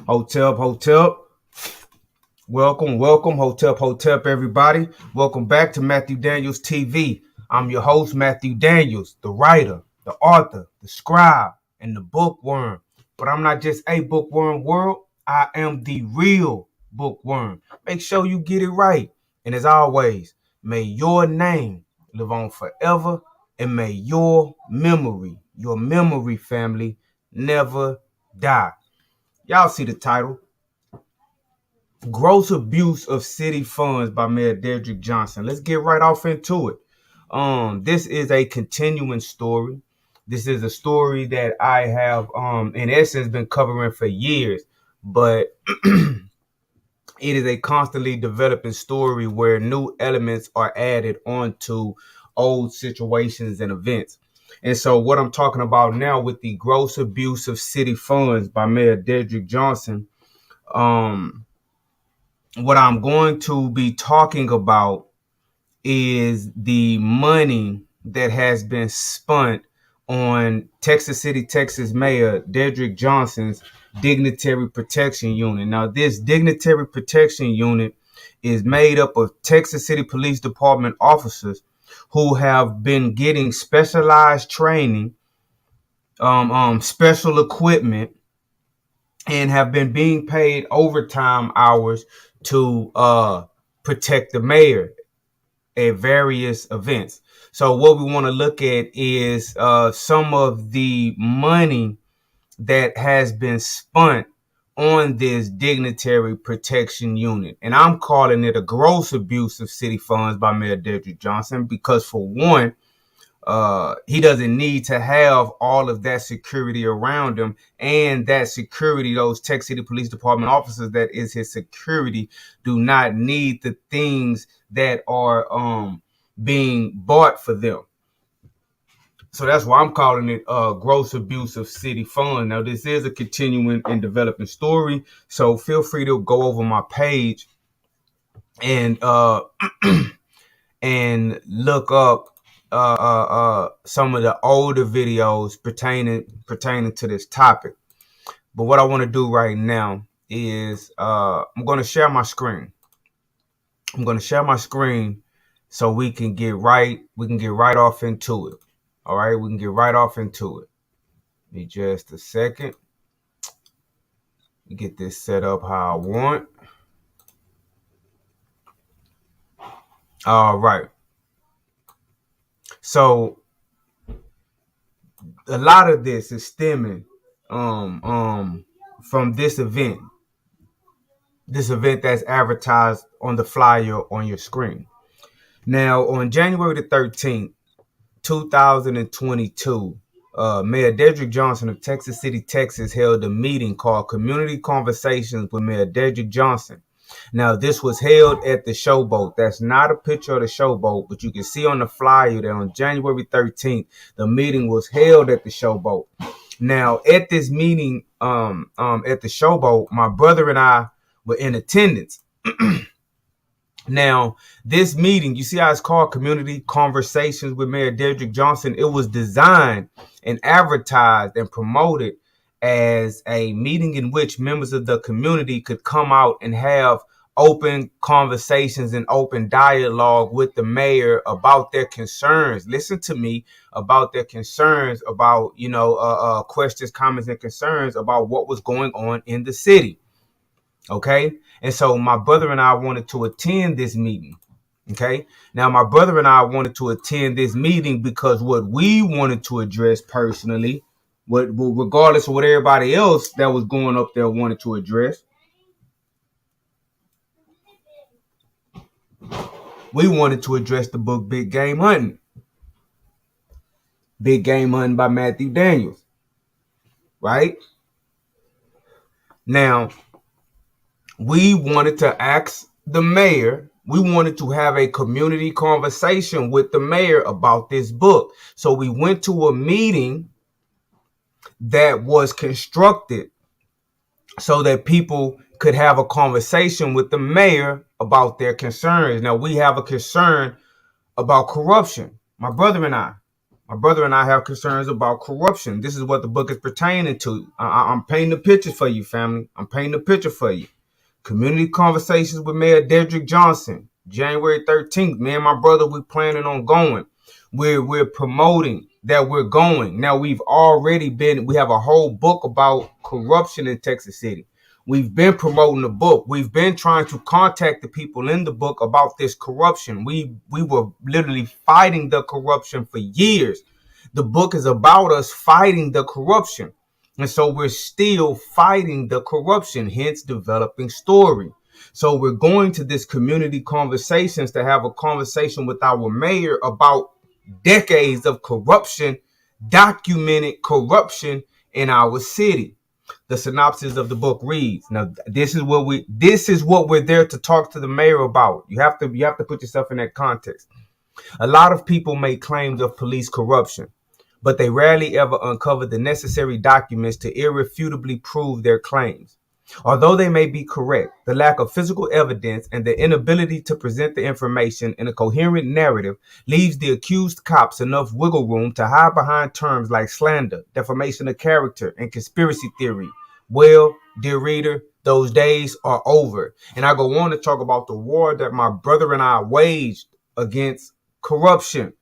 Hotel. Welcome, Hotel, everybody. Welcome back to Matthew Daniels TV. I'm your host, Matthew Daniels, the writer, the author, the scribe, and the bookworm. But I'm not just a bookworm world. I am the real bookworm. Make sure you get it right. And as always, may your name live on forever, and may your memory, family, never die. Y'all see the title. Gross Abuse of City Funds by Mayor Dedrick Johnson. Let's get right off into it. This is a continuing story. This is a story that I have in essence been covering for years, but it is a constantly developing story where new elements are added onto old situations and events. And so what I'm talking about now with the gross abuse of city funds by Mayor Dedrick Johnson, what I'm going to be talking about is the money that has been spent on Texas City, Texas Mayor Dedrick Johnson's Dignitary Protection Unit. Now, this Dignitary Protection Unit is made up of Texas City Police Department officers who have been getting specialized training, special equipment, and have been being paid overtime hours to protect the mayor at various events. So what we want to look at is some of the money that has been spent on this Dignitary Protection Unit. And I'm calling it a gross abuse of city funds by Mayor Dedrick Johnson because, for one, he doesn't need to have all of that security around him, and that security, those Texas City Police Department officers, that is his security, do not need the things that are being bought for them. So that's why I'm calling it gross abuse of city funds. Now, this is a continuing and developing story, so feel free to go over my page and and look up some of the older videos pertaining to this topic. But what I want to do right now is I'm going to share my screen. I'm going to share my screen so we can get right off into it. All right, we can get right off into it. Give me just a second. Get this set up how I want. All right. So a lot of this is stemming from this event that's advertised on the flyer on your screen. Now, on January the 13th, 2022, Mayor Dedrick Johnson of Texas City, Texas, held a meeting called Community Conversations with Mayor Dedrick Johnson. Now, this was held at the Showboat. That's not a picture of the Showboat, but you can see on the flyer that on January 13th, the meeting was held at the Showboat. Now, at this meeting, at the Showboat, my brother and I were in attendance. Now, this meeting, you see how it's called Community Conversations with Mayor Dedrick Johnson? It was designed and advertised and promoted as a meeting in which members of the community could come out and have open conversations and open dialogue with the mayor about their concerns. Listen to me, about their concerns, about, questions, comments, and concerns about what was going on in the city. Okay. And so my brother and I wanted to attend this meeting. Okay. Now, my brother and I wanted to attend this meeting because what we wanted to address personally, regardless of what everybody else that was going up there wanted to address, we wanted to address the book Big Game Hunting. Big Game Hunting by Matthew Daniels. Right? Now, we wanted to ask the mayor, we wanted to have a community conversation with the mayor about this book. So we went to a meeting that was constructed so that people could have a conversation with the mayor about their concerns. Now, we have a concern about corruption, my brother and I. My brother and I have concerns about corruption. This is what the book is pertaining to. I'm painting the picture for you, family. I'm painting the picture for you. Community conversations with Mayor Dedrick Johnson, January 13th. Me and my brother, we planning on going. We're promoting that we're going. Now we have a whole book about corruption in Texas City. We've been promoting the book. We've been trying to contact the people in the book about this corruption. We were literally fighting the corruption for years. The book is about us fighting the corruption. And so we're still fighting the corruption, hence developing story. So we're going to this community conversations to have a conversation with our mayor about decades of corruption, documented corruption in our city. The synopsis of the book reads. Now, this is what we're there to talk to the mayor about. You have to put yourself in that context. A lot of people make claims of police corruption, but they rarely ever uncover the necessary documents to irrefutably prove their claims. Although they may be correct, the lack of physical evidence and the inability to present the information in a coherent narrative leaves the accused cops enough wiggle room to hide behind terms like slander, defamation of character, and conspiracy theory. Well, dear reader, those days are over. And I go on to talk about the war that my brother and I waged against corruption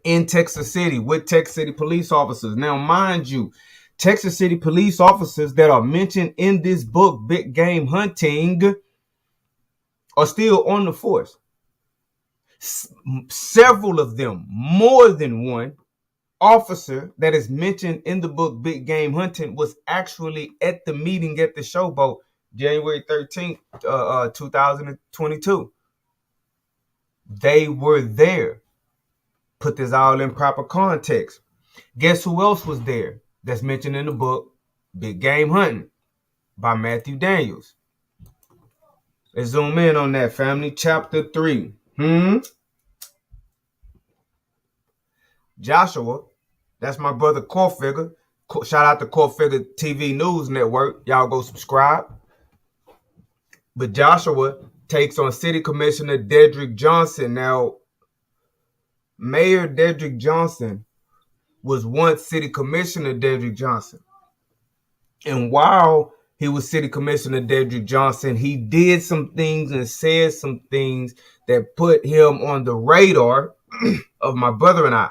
in Texas City with Texas City police officers. Now, mind you, Texas City police officers that are mentioned in this book, Big Game Hunting, are still on the force. Several of them, more than one officer that is mentioned in the book, Big Game Hunting, was actually at the meeting at the Showboat, January 13th, 2022. They were there. Put this all in proper context. Guess who else was there? That's mentioned in the book, Big Game Hunting by Matthew Daniels. Let's zoom in on that, family. Chapter 3. Joshua, that's my brother Core Figure. Shout out to Core Figure TV News Network. Y'all go subscribe. But Joshua takes on City Commissioner Dedrick Johnson. Now, Mayor Dedrick Johnson was once City Commissioner Dedrick Johnson. And while he was City Commissioner Dedrick Johnson, he did some things and said some things that put him on the radar of my brother and I,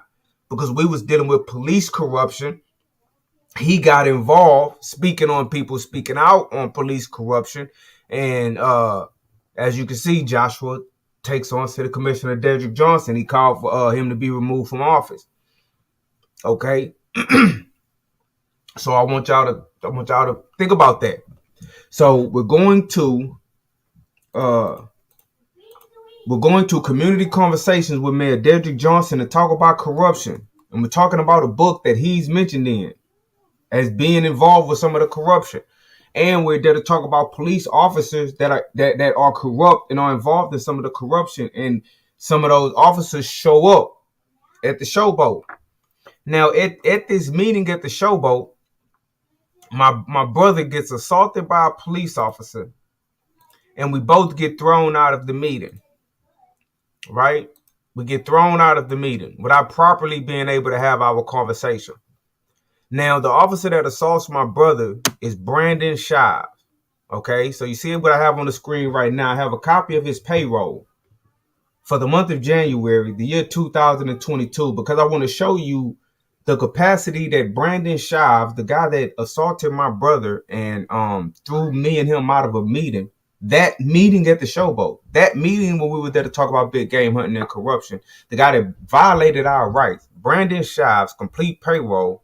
because we was dealing with police corruption. He got involved speaking out on police corruption. And as you can see, Joshua takes on City Commissioner Dedrick Johnson. He called for him to be removed from office. Okay. So I want y'all to think about that. So we're going to community conversations with Mayor Dedrick Johnson to talk about corruption. And we're talking about a book that he's mentioned in as being involved with some of the corruption. And we're there to talk about police officers that are corrupt and are involved in some of the corruption. And some of those officers show up at the Showboat. Now, at this meeting at the Showboat, my brother gets assaulted by a police officer, and we both get thrown out of the meeting, right? We get thrown out of the meeting without properly being able to have our conversation. Now, the officer that assaults my brother is Brandon Shives, okay? So you see what I have on the screen right now. I have a copy of his payroll for the month of January, the year 2022, because I want to show you the capacity that Brandon Shives, the guy that assaulted my brother and threw me and him out of a meeting, that meeting at the Showboat, that meeting when we were there to talk about big game hunting and corruption, the guy that violated our rights, Brandon Shives, complete payroll.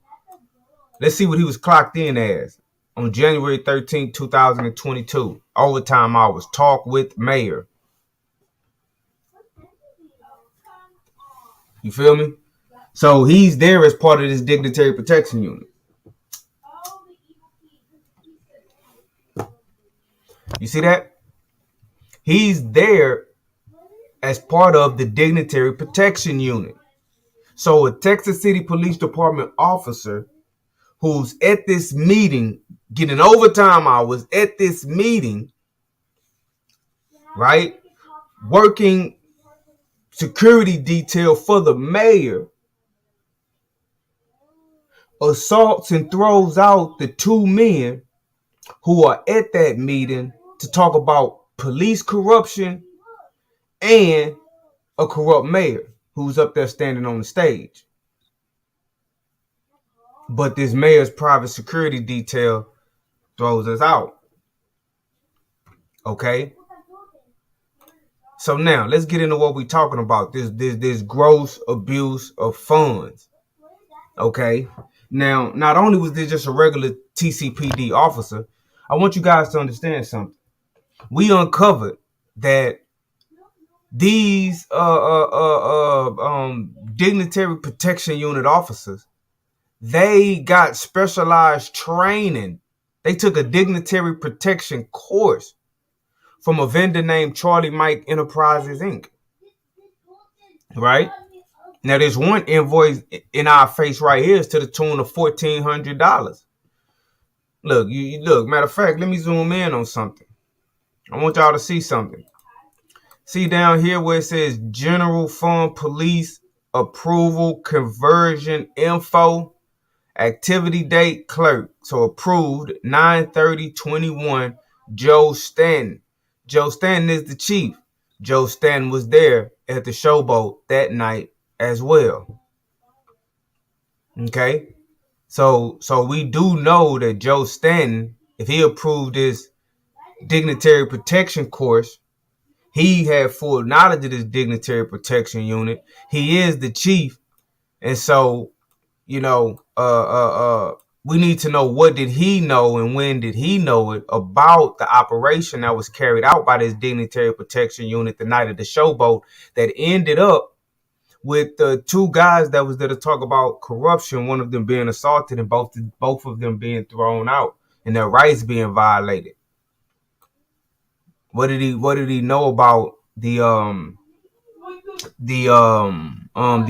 Let's see what he was clocked in as on January 13, 2022. Overtime hours, talk with mayor. You feel me? So he's there as part of this dignitary protection unit. You see that? He's there as part of the dignitary protection unit. So a Texas City Police Department officer who's at this meeting, getting overtime hours at this meeting, right? Working security detail for the mayor, assaults and throws out the two men who are at that meeting to talk about police corruption and a corrupt mayor who's up there standing on the stage. But this mayor's private security detail throws us out. Okay? So now let's get into what we're talking about. This gross abuse of funds. Okay? Now, not only was this just a regular TCPD officer, I want you guys to understand something. We uncovered that these dignitary protection unit officers, they got specialized training. They took a dignitary protection course from a vendor named Charlie Mike Enterprises Inc. Right? Now, there's one invoice in our face right here is to the tune of $1,400. Look, you look. Matter of fact, let me zoom in on something. I want y'all to see something. See down here where it says General Fund Police Approval Conversion Info. Activity date clerk. So approved 9/30/21. Joe Stanton. Joe Stanton is the chief. Joe Stanton was there at the showboat that night as well. Okay. So we do know that Joe Stanton, if he approved this dignitary protection course, he had full knowledge of this dignitary protection unit. He is the chief. And so, you know, we need to know what did he know and when did he know it about the operation that was carried out by this dignitary protection unit the night of the showboat that ended up with the two guys that was there to talk about corruption, one of them being assaulted and both of them being thrown out and their rights being violated. What did he know about the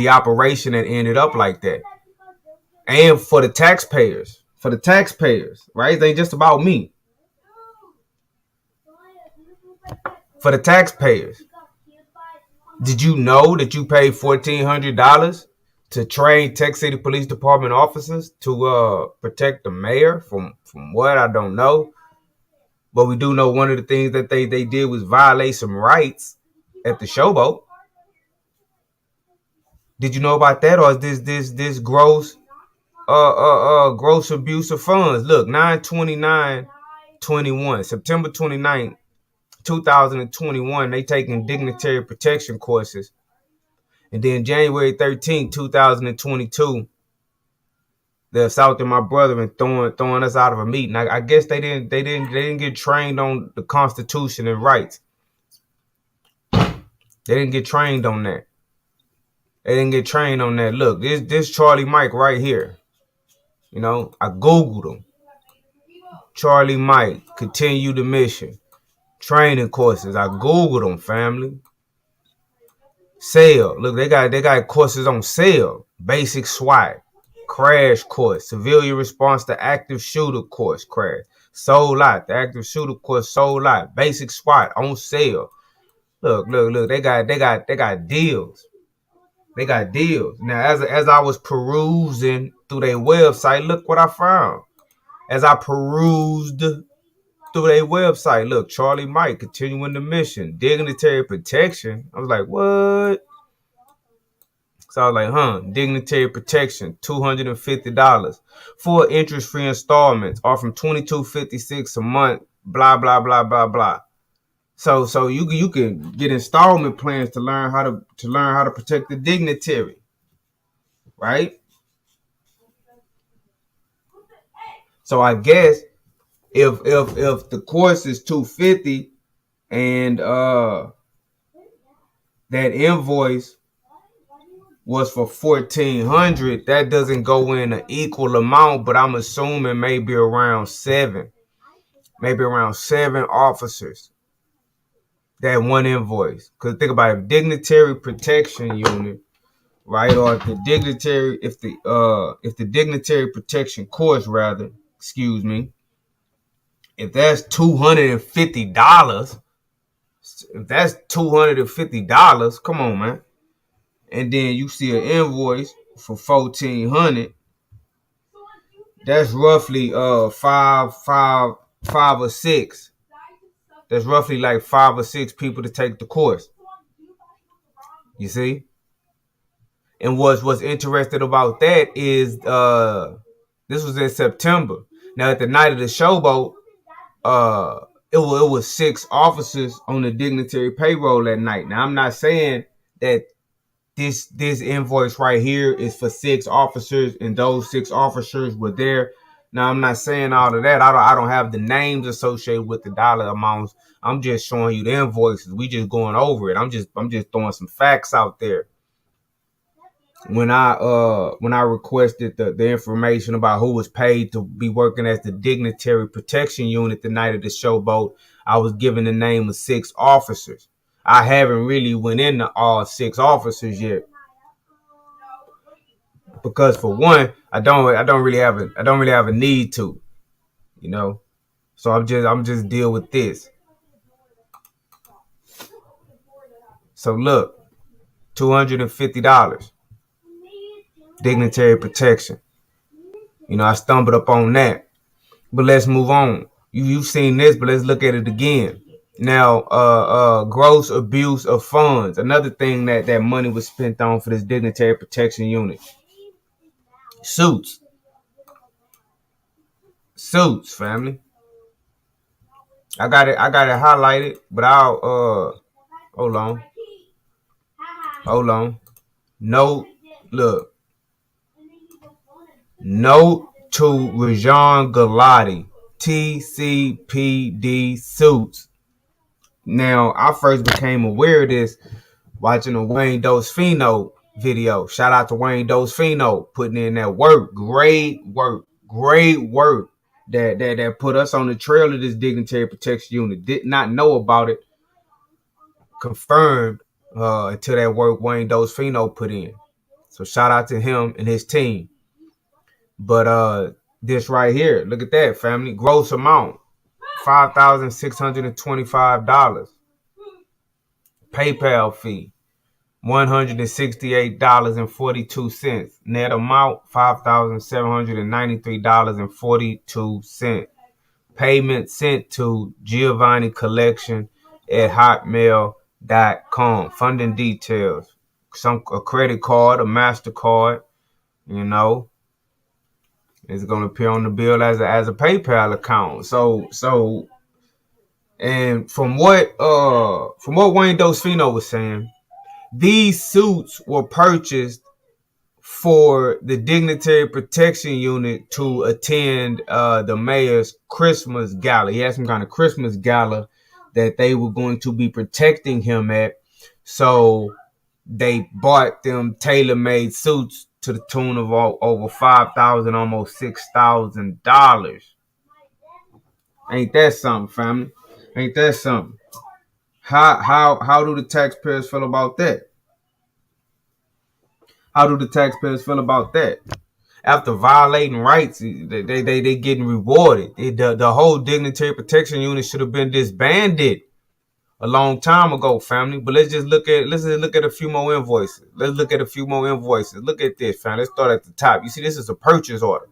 operation that ended up like that? And for the taxpayers, right? It ain't just about me. For the taxpayers, did you know that you paid $1,400 to train Tech City Police Department officers to protect the mayor from what? I don't know. But we do know one of the things that they did was violate some rights at the showboat. Did you know about that? Or is this gross gross abuse of funds? Look, 9/29/21, September 29th, 2021, they taking dignitary protection courses. And then January 13th, 2022, they're assaulting my brother and throwing us out of a meeting. I guess they didn't get trained on the Constitution and rights. They didn't get trained on that. Look, this Charlie Mike right here. You know, I Googled him. Charlie Mike, continue the mission. Training courses. I Googled them, family. Sale. Look, they got courses on sale. Basic SWAT. Crash course. Civilian response to active shooter course. Crash. Sold out. The active shooter course sold out. Basic SWAT on sale. Look. They got deals. They got deals. Now, as I was perusing through their website, look what I found. As I perused through their website, look, Charlie Mike, continuing the mission, dignitary protection. I was like, what? So I was like, dignitary protection, $250. 4 interest-free installments are from $22.56 a month, blah, blah, blah, blah, blah. So you can get installment plans to learn how to protect the dignitary, right? So I guess if the course is $250 and that invoice was for $1,400, that doesn't go in an equal amount, but I'm assuming maybe around 7 officers. That one invoice. Because think about it, dignitary protection unit, right? Or if the dignitary protection course, rather, excuse me, if that's $250, come on, man. And then you see an invoice for $1,400. That's roughly five or six. That's roughly like 5 or 6 people to take the course. You see? And what's interesting about that is this was in September. Now at the night of the showboat, it was 6 officers on the dignitary payroll that night. Now I'm not saying that this invoice right here is for 6 officers and those 6 officers were there. Now I'm not saying all of that. I don't have the names associated with the dollar amounts. I'm just showing you the invoices. We just going over it. I'm just throwing some facts out there. When I requested the information about who was paid to be working as the dignitary protection unit the night of the showboat, I was given the name of 6 officers. I haven't really went into all 6 officers yet because for one, I don't really have a need to, you know. So I'm just deal with this. So look, $250, dignitary protection. You know, I stumbled up on that. But let's move on. You've seen this, but let's look at it again. Now, gross abuse of funds. Another thing that money was spent on for this dignitary protection unit. Suits, family. I got it highlighted, but I'll hold on. Note, look. Note to Rajon Galati, TCPD Suits. Now, I first became aware of this watching a Wayne Dosfino video. Shout out to Wayne Dosfino putting in that work. Great work that put us on the trail of this dignitary protection unit. Did not know about it. Confirmed until that work Wayne Dosfino put in. So shout out to him and his team. But this right here, look at that, family. Gross amount, $5,625. PayPal fee, $168.42. Net amount, $5,793.42. Payment sent to Giovanni Collection at hotmail.com. Funding details, a credit card, a MasterCard, you know. It's going to appear on the bill as a PayPal account. So, and from what Wayne Dosfino was saying, these suits were purchased for the dignitary protection unit to attend the mayor's Christmas gala. He had some kind of Christmas gala that they were going to be protecting him at. So they bought them tailor-made suits to the tune of over $5,000, almost $6,000. Ain't that something, family? Ain't that something? How do the taxpayers feel about that? How do the taxpayers feel about that? After violating rights, they getting rewarded. The whole dignitary protection unit should have been disbanded a long time ago, family. But let's just look at a few more invoices. Look at this, family. Let's start at the top. You see, this is a purchase order,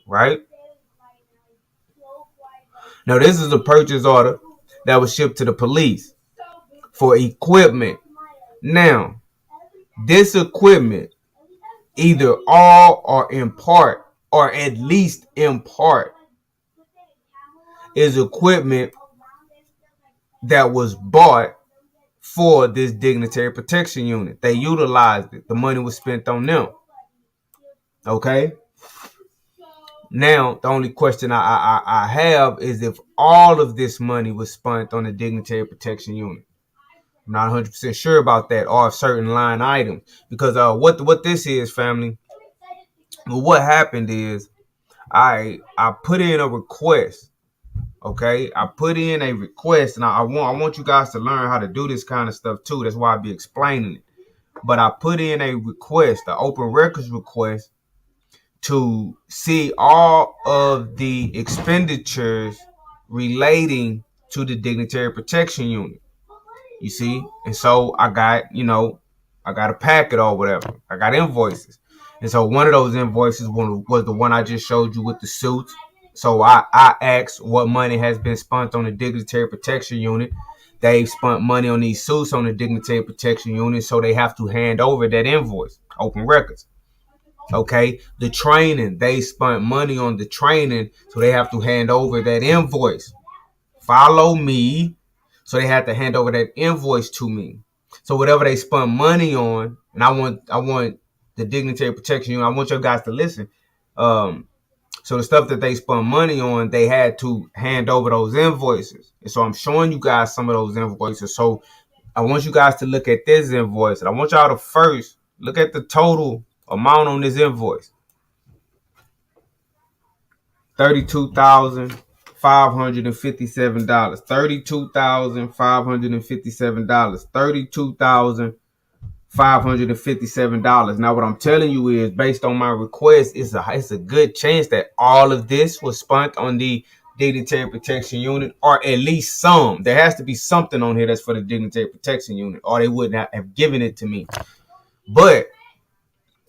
right? Now, this is a purchase order that was shipped to the police for equipment. Now, this equipment, either all or in part, or at least in part, is equipment that was bought for this dignitary protection unit. They utilized it. The money was spent on them. Okay? Now, the only question I have is if all of this money was spent on the dignitary protection unit. I'm not 100% sure about that, or certain line items. Because what this is, family, well, what happened is I put in a request. Okay, I put in a request, and I want you guys to learn how to do this kind of stuff too. That's why I be explaining it. But I put in a request, an open records request, to see all of the expenditures relating to the dignitary protection unit. You see, and so I got a packet or whatever. I got invoices, And so one of those invoices was the one I just showed you with the suits. So I asked what money has been spent on the Dignitary Protection Unit. They've spent money on these suits on the Dignitary Protection Unit, so they have to hand over that invoice, open records. Okay, the training, they spent money on the training, so they have to hand over that invoice. Follow me. So they had to hand over that invoice to me. So whatever they spent money on, and I want the Dignitary Protection Unit, I want you guys to listen. So the stuff that they spent money on, they had to hand over those invoices. And so I'm showing you guys some of those invoices. So I want you guys to look at this invoice. And I want y'all to first look at the total amount on this invoice. $32,557. $32,557. $32,557. Now, what I'm telling you is, based on my request, it's a good chance that all of this was spent on the Dignitary Protection Unit, or at least some. There has to be something on here that's for the Dignitary Protection Unit, or they wouldn't have given it to me. But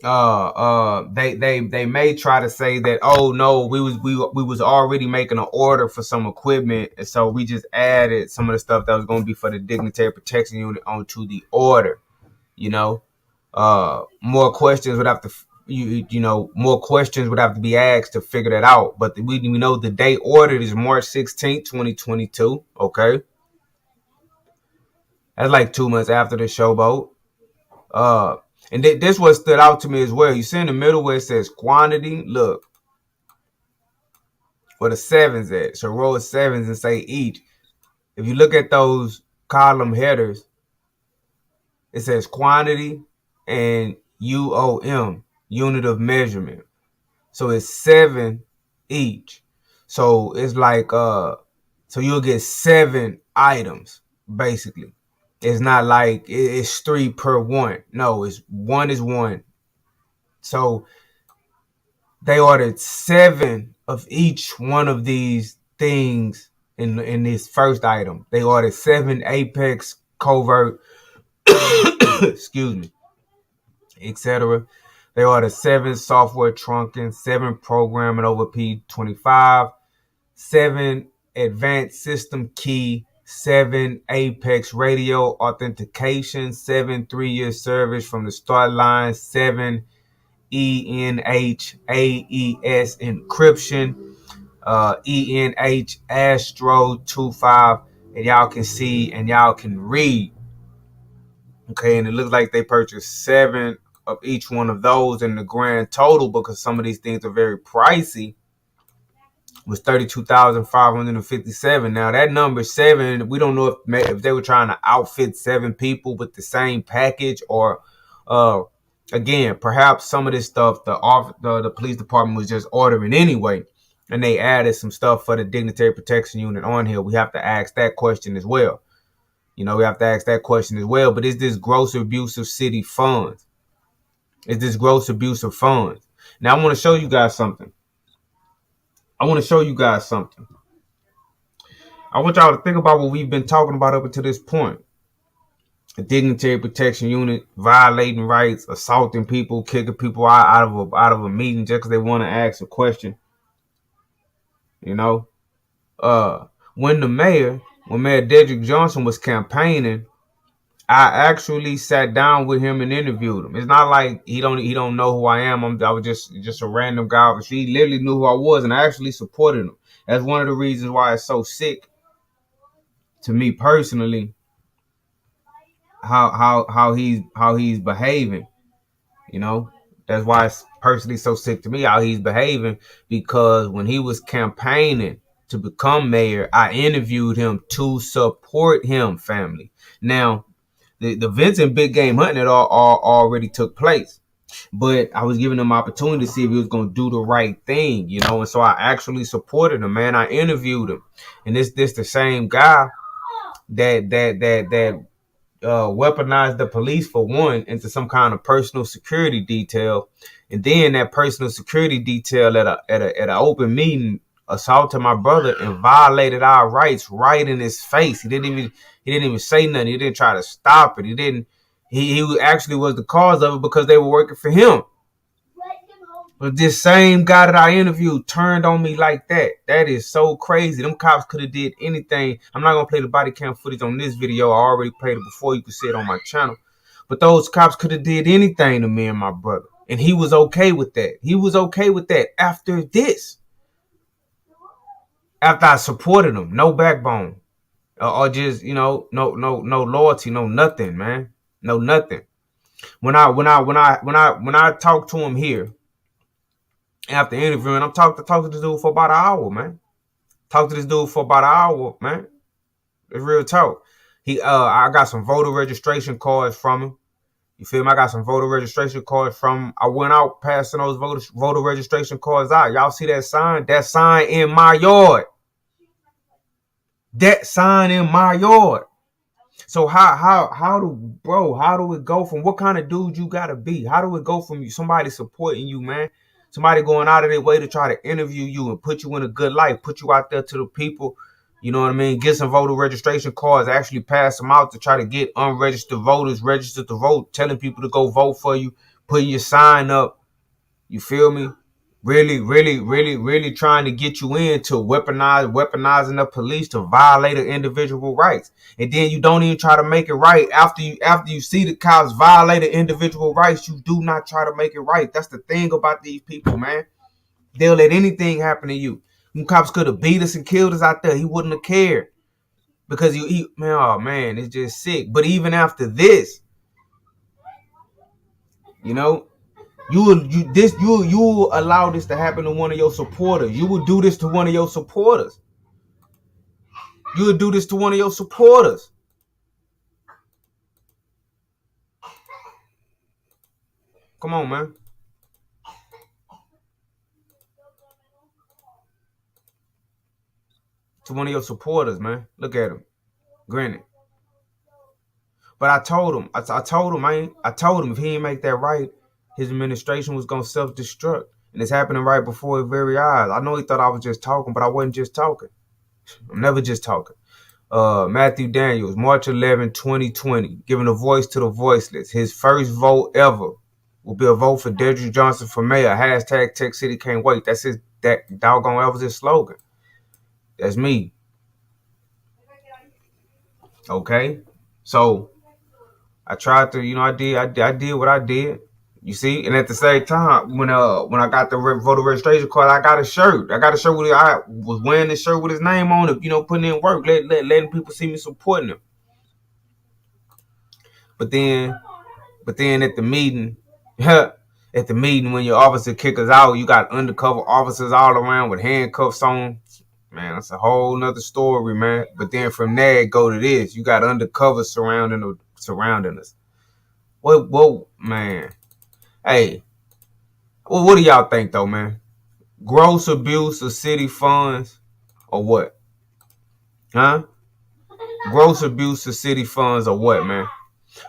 they may try to say that, oh no, we was already making an order for some equipment, and so we just added some of the stuff that was going to be for the Dignitary Protection Unit onto the order. More questions would have to more questions would have to be asked to figure that out. But we know the date ordered is March 16th, 2022. Okay, that's like 2 months after the showboat. And this what stood out to me as well. You see in the middle where it says quantity, look where the sevens at. So row of sevens and say each. If you look at those column headers, it says quantity and UOM, unit of measurement. So it's 7 each. So it's like so you'll get 7 items basically. It's not like it's 3 per one. No, it's 1 is 1. So they ordered 7 of each one of these things in this first item. They ordered 7 Apex covert, excuse me, etc. They ordered 7 software trunking, 7 programming over P25, 7 advanced system key, 7 Apex radio authentication, 7 3-year service from the start line, 7 ENH AES encryption, ENH Astro 25, and y'all can see and y'all can read. Okay, and it looks like they purchased 7 of each one of those, and the grand total, because some of these things are very pricey, was $32,557. Now that number 7, we don't know if they were trying to outfit 7 people with the same package, or again, perhaps some of this stuff the police department was just ordering anyway, and they added some stuff for the Dignitary Protection Unit on here. We have to ask that question as well. We have to ask that question as well. But is this gross abuse of city funds? Is this gross abuse of funds? Now I want to show you guys something. I want y'all to think about what we've been talking about up until this point. The Dignitary Protection Unit violating rights, assaulting people, kicking people out of a meeting just because they want to ask a question. When Mayor Dedrick Johnson was campaigning, I actually sat down with him and interviewed him. It's not like he don't know who I am. I was just a random guy, but he literally knew who I was, and I actually supported him. That's one of the reasons why it's so sick to me personally, how he's behaving. That's why it's personally so sick to me how he's behaving, because when he was campaigning to become mayor, I interviewed him to support him, family. Now, the events in big game hunting it all already took place, but I was giving him an opportunity to see if he was going to do the right thing, and so I actually supported him, man. I interviewed him, and this the same guy that weaponized the police, for one, into some kind of personal security detail, and then that personal security detail at an open meeting assaulted my brother and violated our rights right in his face. He didn't even say nothing. He didn't try to stop it. He actually was the cause of it, because they were working for him. But this same guy that I interviewed turned on me like that. That is so crazy. Them cops could have did anything. I'm not gonna play the body cam footage on this video. I already played it before. You can see it on my channel. But those cops could have did anything to me and my brother. And he was okay with that. He was okay with that after this. After I supported him. No backbone. Or just, no loyalty, no nothing, man. No nothing. When I talked to him here after interviewing, I'm talking to this dude for about an hour, man. Talk to this dude for about an hour, man. It's real talk. I got some voter registration cards from him. You feel me? I got some voter registration cards from him. I went out passing those voter registration cards out. Y'all see that sign? That sign in my yard. That sign in my yard. So how do it go from what kind of dude you gotta be? How do it go from you somebody supporting you, man? Somebody going out of their way to try to interview you and put you in a good light, put you out there to the people, you know what I mean? Get some voter registration cards, actually pass them out to try to get unregistered voters registered to vote, telling people to go vote for you, putting your sign up. You feel me? Really trying to get you into weaponizing the police to violate an individual rights. And then you don't even try to make it right after you see the cops violate individual rights. You do not try to make it right. That's the thing about these people, man. They'll let anything happen to you. Them cops could have beat us and killed us out there. He wouldn't have cared because man, it's just sick. But even after this, you will allow this to happen to one of your supporters. You will do this to one of your supporters. You will do this to one of your supporters. Come on, man. To one of your supporters, man. Look at him. Grinning. But I told him if he didn't make that right, his administration was gonna self-destruct. And it's happening right before his very eyes. I know he thought I was just talking, but I wasn't just talking. I'm never just talking. Matthew Daniels, March 11, 2020, giving a voice to the voiceless. His first vote ever will be a vote for Dedrick Johnson for mayor. Hashtag Tech City can't wait. That doggone, that was his slogan. That's me. Okay? So I tried to, I did what I did. You see, and at the same time, when I got the voter registration card, I got a shirt. I was wearing this shirt with his name on it. Putting in work, letting people see me supporting him. But then at the meeting, when your officer kick us out, you got undercover officers all around with handcuffs on. Man, that's a whole nother story, man. But then from there, go to this. You got undercover surrounding us. Whoa, man. Hey, well, what do y'all think, though, man? Gross abuse of city funds or what? Huh? Gross abuse of city funds or what, man?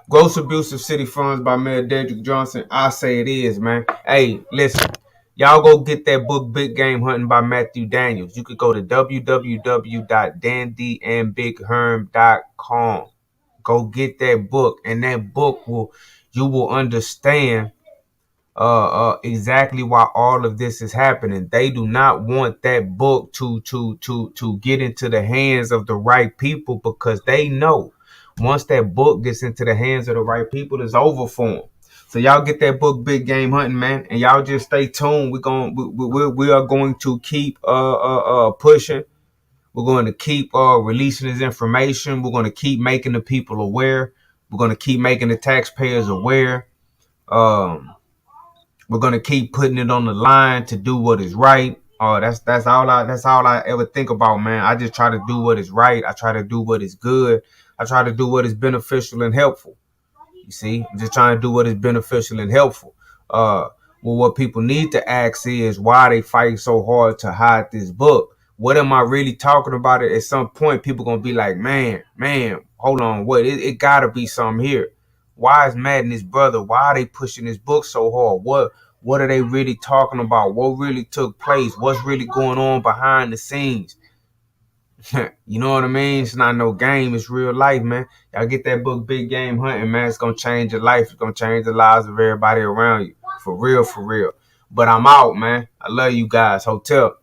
Gross abuse of city funds by Mayor Dedrick Johnson. I say it is, man. Hey, listen. Y'all go get that book, Big Game Hunting by Matthew Daniels. You could go to www.dandyandbigherm.com. Go get that book, and that book you will understand exactly why all of this is happening. They do not want that book to get into the hands of the right people, because they know once that book gets into the hands of the right people, it's over for them. So y'all get that book, Big Game Hunting, man, and y'all just stay tuned. We are going to keep pushing. We're going to keep releasing this information. We're going to keep making the people aware. We're going to keep making the taxpayers aware. We're gonna keep putting it on the line to do what is right. That's all I ever think about, man. I just try to do what is right. I try to do what is good. I try to do what is beneficial and helpful. You see, I'm just trying to do what is beneficial and helpful. What people need to ask is why they fight so hard to hide this book. What am I really talking about? It at some point, people gonna be like, man, hold on, what? It gotta be something here. Why is Matt and his brother? Why are they pushing this book so hard? What are they really talking about? What really took place? What's really going on behind the scenes? You know what I mean? It's not no game. It's real life, man. Y'all get that book, Big Game Hunting, man. It's going to change your life. It's going to change the lives of everybody around you. For real, for real. But I'm out, man. I love you guys. Hotel.